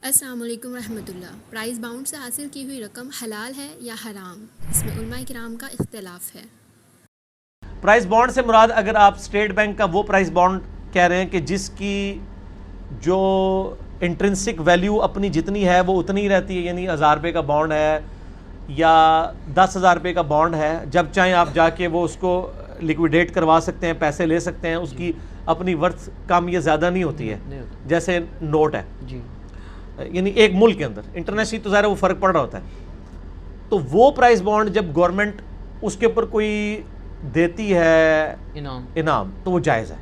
السلام علیکم ورحمۃ اللہ۔ پرائز باؤنڈ سے حاصل کی ہوئی رقم حلال ہے یا حرام؟ اس میں علماء کرام کا اختلاف ہے۔ پرائز بانڈ سے مراد اگر آپ اسٹیٹ بینک کا وہ پرائز بانڈ کہہ رہے ہیں کہ جس کی جو انٹرنسک ویلیو اپنی جتنی ہے وہ اتنی ہی رہتی ہے، یعنی 1000 روپے کا بانڈ ہے یا 10,000 روپے کا بانڈ ہے، جب چاہیں آپ جا کے وہ اس کو لیکویڈیٹ کروا سکتے ہیں، پیسے لے سکتے ہیں، اس کی اپنی ورتھ کم یا زیادہ نہیں ہوتی ہے جیسے نوٹ ہے، یعنی ایک ملک کے اندر انٹرنیشنلی تو ظاہر وہ فرق پڑ رہا ہوتا ہے۔ تو وہ پرائز بانڈ جب گورنمنٹ اس کے اوپر کوئی دیتی ہے انعام تو وہ جائز ہے۔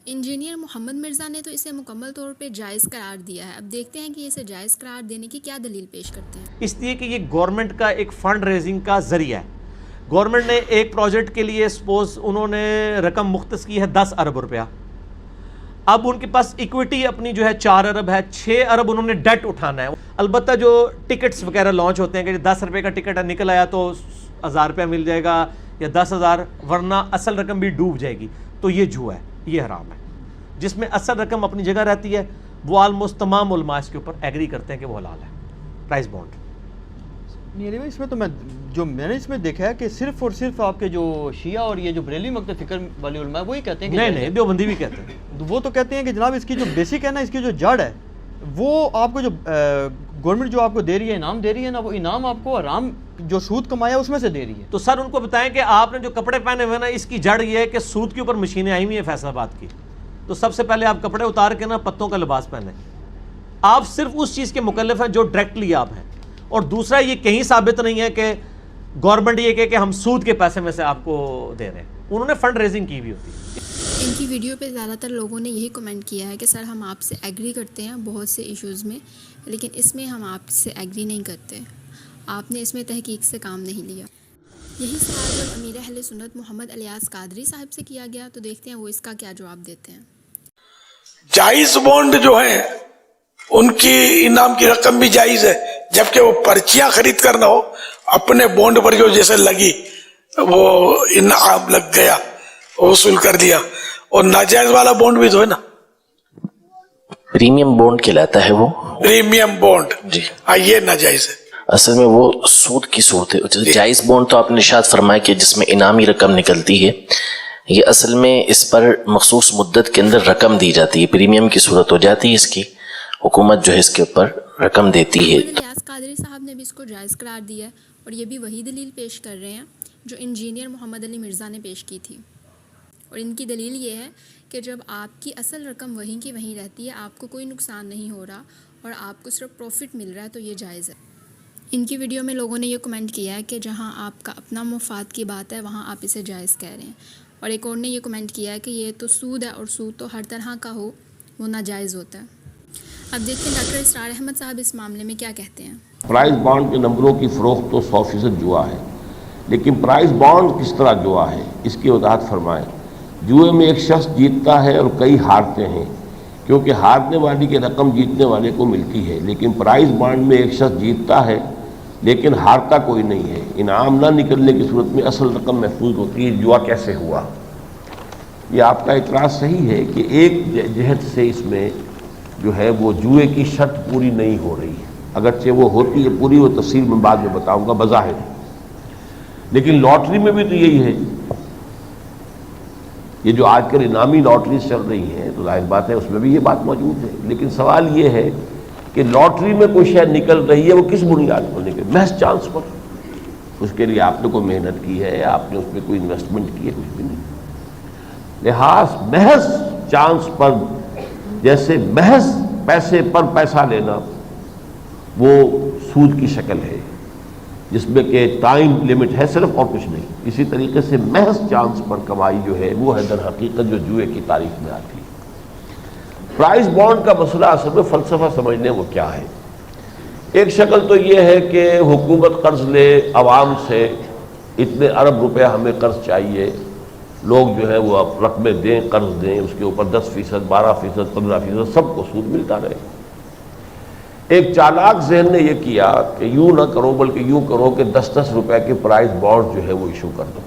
انجینئر محمد مرزا نے تو اسے مکمل طور پہ جائز قرار دیا ہے۔ اب دیکھتے ہیں کہ اسے جائز قرار دینے کی کیا دلیل پیش کرتے ہیں۔ اس لیے کہ یہ گورنمنٹ کا ایک فنڈ ریزنگ کا ذریعہ ہے۔ گورنمنٹ نے ایک پروجیکٹ کے لیے سپوز انہوں نے رقم مختص کی ہے 10 ارب روپیہ، اب ان کے پاس ایکویٹی اپنی جو ہے 4 ارب ہے، 6 ارب انہوں نے ڈیٹ اٹھانا ہے۔ البتہ جو ٹکٹس وغیرہ لانچ ہوتے ہیں کہ 10 روپے کا ٹکٹ ہے، نکل آیا تو 1000 روپیہ مل جائے گا یا 10,000، ورنہ اصل رقم بھی ڈوب جائے گی، تو یہ جوا ہے، یہ حرام ہے۔ جس میں اصل رقم اپنی جگہ رہتی ہے وہ آلموسٹ تمام علماء اس کے اوپر ایگری کرتے ہیں کہ وہ حلال ہے پرائز بانڈ۔ نہیں اس میں تو میں نے اس میں دیکھا ہے کہ صرف اور صرف آپ کے جو شیعہ اور یہ جو بریلوی مکتب فکر والے علماء وہی کہتے ہیں کہ نہیں دیوبندی بھی کہتے ہیں، وہ تو کہتے ہیں کہ جناب اس کی جو بیسک ہے نا، اس کی جو جڑ ہے، وہ آپ کو جو گورنمنٹ جو آپ کو دے رہی ہے، انعام دے رہی ہے نا، وہ انعام آپ کو حرام جو سود کمایا اس میں سے دے رہی ہے۔ تو سر ان کو بتائیں کہ آپ نے جو کپڑے پہنے ہوئے نا، اس کی جڑ یہ ہے کہ سود کے اوپر مشینیں آئی ہوئی ہیں فیصل آباد کی، تو سب سے پہلے آپ کپڑے اتار کے نا پتوں کا لباس پہنیں۔ آپ صرف اس چیز کے مکلف ہیں جو ڈائریکٹلی آپ ہیں، اور دوسرا یہ کہیں ثابت نہیں ہے کہ گورنمنٹ یہ کہ ہم سود کے پیسے میں سے آپ کو دے رہے ہیں، انہوں نے فنڈ ریزنگ کی ہوئی ہوتی ہے۔ ان کی ویڈیو پہ زیادہ تر لوگوں نے یہی کمنٹ کیا ہے کہ سر ہم آپ سے ایگری کرتے ہیں بہت سے ایشوز میں، لیکن اس میں ہم آپ سے ایگری نہیں کرتے، آپ نے اس میں تحقیق سے کام نہیں لیا۔ یہی سوال جب امیر اہل سنت محمد الیاس قادری صاحب سے کیا گیا تو دیکھتے ہیں وہ اس کا کیا جواب دیتے ہیں۔ جائز بانڈ جو ہیں ان کی انعام کی رقم بھی جائز ہے، جبکہ وہ پرچیاں خرید کر نہ ہو، اپنے بانڈ پر جو جیسے لگی وہ انعام لگ گیا، وصول کر دیا۔ اور ناجائز والا بانڈ بھی تو ہے نا، پریمیم بانڈ کہلاتا ہے وہ، پریمیم بانڈ جی ہاں، یہ ناجائز ہے۔ اصل میں وہ سود کی صورت ہے۔ جائز بانڈ تو آپ نے ارشاد فرمایا کہ جس میں انعامی رقم نکلتی ہے، یہ اصل میں اس پر مخصوص مدت کے اندر رقم دی جاتی ہے، پریمیم کی صورت ہو جاتی ہے، اس کی حکومت جو ہے اس کے اوپر رقم دیتی ہے۔ محمد الیاس قادری صاحب نے بھی اس کو جائز قرار دیا ہے، اور یہ بھی وہی دلیل پیش کر رہے ہیں جو انجینئر محمد علی مرزا نے پیش کی تھی، اور ان کی دلیل یہ ہے کہ جب آپ کی اصل رقم وہیں کی وہیں رہتی ہے، آپ کو کوئی نقصان نہیں ہو رہا اور آپ کو صرف پروفٹ مل رہا ہے، تو یہ جائز ہے۔ ان کی ویڈیو میں لوگوں نے یہ کمنٹ کیا ہے کہ جہاں آپ کا اپنا مفاد کی بات ہے وہاں آپ اسے جائز کہہ رہے ہیں، اور ایک اور نے یہ کمنٹ کیا ہے کہ یہ تو سود ہے، اور سود تو ہر طرح کا ہو وہ ناجائز ہوتا ہے۔ اب دیکھتے ہیں ڈاکٹر اسرار احمد صاحب اس معاملے میں کیا کہتے ہیں۔ پرائز بانڈ کے نمبروں کی فروخت تو 100% جوا ہے، لیکن پرائز بانڈ کس طرح جوا ہے اس کی وضاحت فرمائیں۔ جوئے میں ایک شخص جیتتا ہے اور کئی ہارتے ہیں، کیونکہ ہارنے والی کی رقم جیتنے والے کو ملتی ہے، لیکن پرائز بانڈ میں ایک شخص جیتتا ہے لیکن ہارتا کوئی نہیں ہے۔ انعام نہ نکلنے کی صورت میں اصل رقم محفوظ ہوتی ہے۔ جوا کیسے ہوا؟ یہ آپ کا اعتراض صحیح ہے کہ ایک جہت سے اس میں جو ہے وہ جوئے کی شرط پوری نہیں ہو رہی ہے، اگرچہ وہ ہوتی ہے پوری، وہ تفصیل میں بعد میں بتاؤں گا بظاہر، لیکن لاٹری میں بھی تو یہی ہے۔ یہ جو آج کل انعامی لاٹریز چل رہی ہیں تو ظاہر بات ہے اس میں بھی یہ بات موجود ہے، لیکن سوال یہ ہے کہ لاٹری میں کوئی شے نکل رہی ہے، وہ کس بنیاد پر نکل؟ محض چانس پر۔ اس کے لیے آپ نے کوئی محنت کی ہے، آپ نے اس میں کوئی انویسٹمنٹ کی ہے؟ کچھ بھی نہیں۔ لحاظ محض چانس پر، جیسے محض پیسے پر پیسہ لینا، وہ سود کی شکل ہے جس میں کہ ٹائم لیمٹ ہے صرف، اور کچھ نہیں۔ اسی طریقے سے محض چانس پر کمائی جو ہے وہ ہے در حقیقت جو جوئے کی تاریخ میں آتی ہے۔ پرائز بانڈ کا مسئلہ اصل میں فلسفہ سمجھنے وہ کیا ہے۔ ایک شکل تو یہ ہے کہ حکومت قرض لے عوام سے، اتنے ارب روپے ہمیں قرض چاہیے، لوگ جو ہے وہ رقمیں دیں، قرض دیں، اس کے اوپر 10%، 12%، 15% سب کو سود ملتا رہے۔ ایک چالاک ذہن نے یہ کیا کہ یوں نہ کرو بلکہ یوں کرو کہ 10-10 روپے کے پرائز بانڈ جو ہے وہ ایشو کر دو۔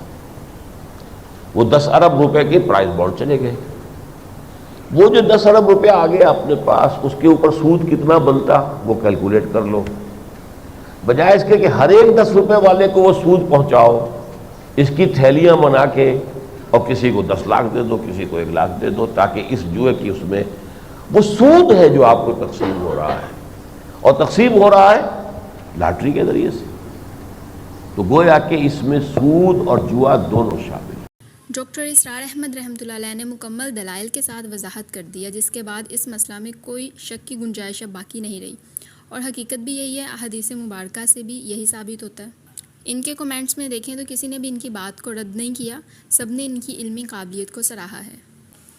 وہ 10 ارب روپے کے پرائز بانڈ چلے گئے۔ وہ جو 10 ارب روپیہ آ گیا اپنے پاس، اس کے اوپر سود کتنا بنتا وہ کیلکولیٹ کر لو، بجائے اس کے کہ ہر ایک 10 روپے والے کو وہ سود پہنچاؤ، اس کی تھیلیاں بنا کے اور کسی کو 10 لاکھ دے دو، کسی کو 1 لاکھ دے دو، تاکہ اس جوئے کی اس میں وہ سود ہے جو آپ کو تقسیم ہو رہا ہے، اور تقسیم ہو رہا ہے لاٹری کے ذریعے سے، تو گویا کہ اس میں سود اور جوا دونوں شامل۔ ڈاکٹر اسرار احمد رحمۃ اللہ علیہ نے مکمل دلائل کے ساتھ وضاحت کر دیا، جس کے بعد اس مسئلہ میں کوئی شک کی گنجائش اب باقی نہیں رہی، اور حقیقت بھی یہی ہے، احادیث مبارکہ سے بھی یہی ثابت ہوتا ہے۔ ان کے کومنٹس میں دیکھیں تو کسی نے بھی ان کی بات کو رد نہیں کیا، سب نے ان کی علمی قابلیت کو سراہا ہے۔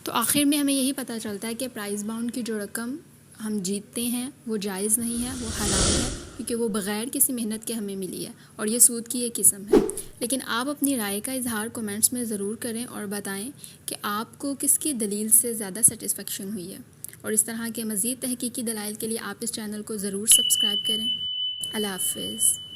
تو آخر میں ہمیں یہی پتہ چلتا ہے کہ پرائز بانڈ کی جو رقم ہم جیتتے ہیں وہ جائز نہیں ہے، وہ حرام ہے، کیونکہ وہ بغیر کسی محنت کے ہمیں ملی ہے، اور یہ سود کی ایک قسم ہے۔ لیکن آپ اپنی رائے کا اظہار کومنٹس میں ضرور کریں اور بتائیں کہ آپ کو کس کی دلیل سے زیادہ سیٹسفیکشن ہوئی ہے، اور اس طرح کے مزید تحقیقی دلائل کے لیے آپ اس چینل کو ضرور سبسکرائب کریں۔ اللہ حافظ۔